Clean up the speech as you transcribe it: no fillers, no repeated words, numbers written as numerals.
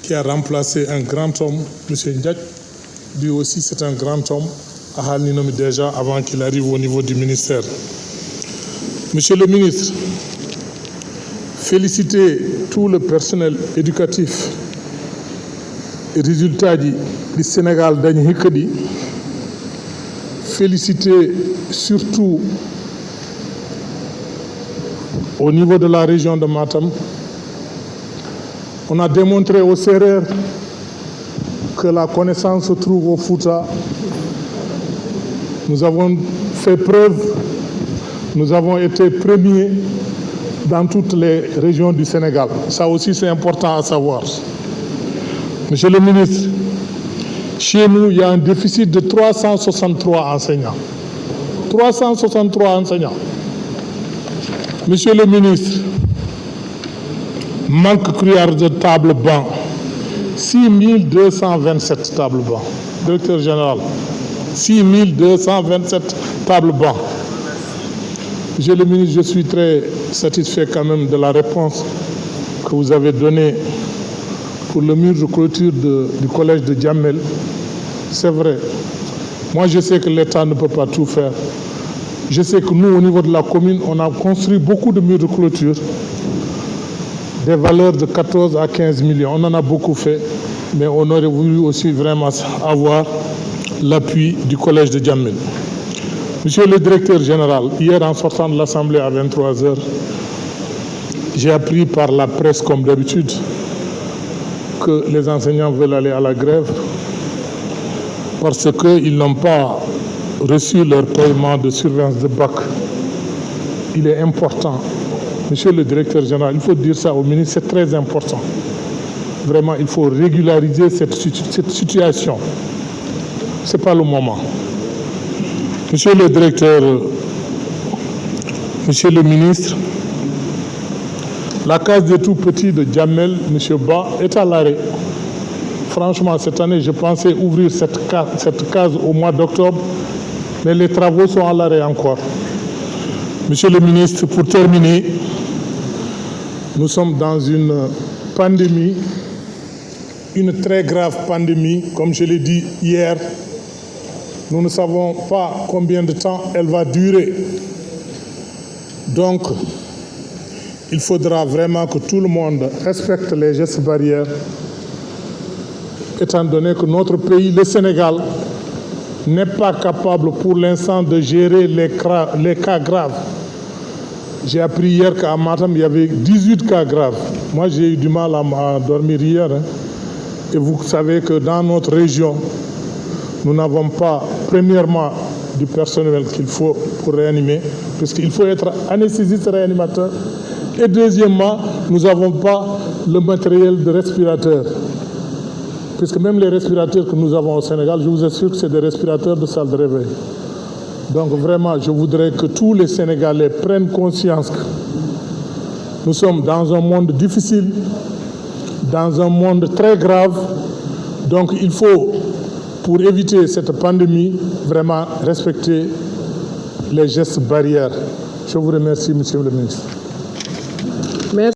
qui a remplacé un grand homme, M. Ndiaye. Lui aussi, c'est un grand homme, à Halninomi déjà, avant qu'il arrive au niveau du ministère. Monsieur le ministre, féliciter tout le personnel éducatif et résultat du Sénégal dañu hikadi. Féliciter surtout au niveau de la région de Matam. On a démontré aux Sérères que la connaissance se trouve au Fouta. Nous avons fait preuve, nous avons été premiers dans toutes les régions du Sénégal. Ça aussi, c'est important à savoir. Monsieur le ministre, chez nous, il y a un déficit de 363 enseignants. 363 enseignants. Monsieur le ministre, manque cruel de tables bancs. 6227 tables bancs. Directeur général, 6227 tables bancs. Monsieur le ministre, je suis très satisfait quand même de la réponse que vous avez donnée pour le mur de clôture du collège de Djamel. C'est vrai. Moi, je sais que l'État ne peut pas tout faire. Je sais que nous, au niveau de la commune, on a construit beaucoup de murs de clôture, des valeurs de 14 à 15 millions. On en a beaucoup fait, mais on aurait voulu aussi vraiment avoir l'appui du collège de Djamel. Monsieur le directeur général, hier en sortant de l'Assemblée à 23h, j'ai appris par la presse, comme d'habitude, que les enseignants veulent aller à la grève parce qu'ils n'ont pas reçu leur paiement de surveillance de bac. Il est important, monsieur le directeur général, il faut dire ça au ministre, c'est très important. Vraiment, il faut régulariser cette situation. Ce n'est pas le moment. Monsieur le directeur, monsieur le ministre, la case des tout-petits de Djamel, M. Ba, est à l'arrêt. Franchement, cette année, je pensais ouvrir cette case au mois d'octobre, mais les travaux sont à l'arrêt encore. Monsieur le ministre, pour terminer, nous sommes dans une pandémie, une très grave pandémie, comme je l'ai dit hier. Nous ne savons pas combien de temps elle va durer. Donc, il faudra vraiment que tout le monde respecte les gestes barrières, étant donné que notre pays, le Sénégal, n'est pas capable pour l'instant de gérer les cas graves. J'ai appris hier qu'à Matam, il y avait 18 cas graves. Moi, j'ai eu du mal à dormir hier. Et vous savez que dans notre région, nous n'avons pas, premièrement, du personnel qu'il faut pour réanimer, puisqu'il faut être anesthésiste réanimateur. Et deuxièmement, nous n'avons pas le matériel de respirateur. Puisque même les respirateurs que nous avons au Sénégal, je vous assure que c'est des respirateurs de salle de réveil. Donc vraiment, je voudrais que tous les Sénégalais prennent conscience que nous sommes dans un monde difficile, dans un monde très grave. Donc il faut, pour éviter cette pandémie, vraiment respecter les gestes barrières. Je vous remercie, Monsieur le ministre. Merci.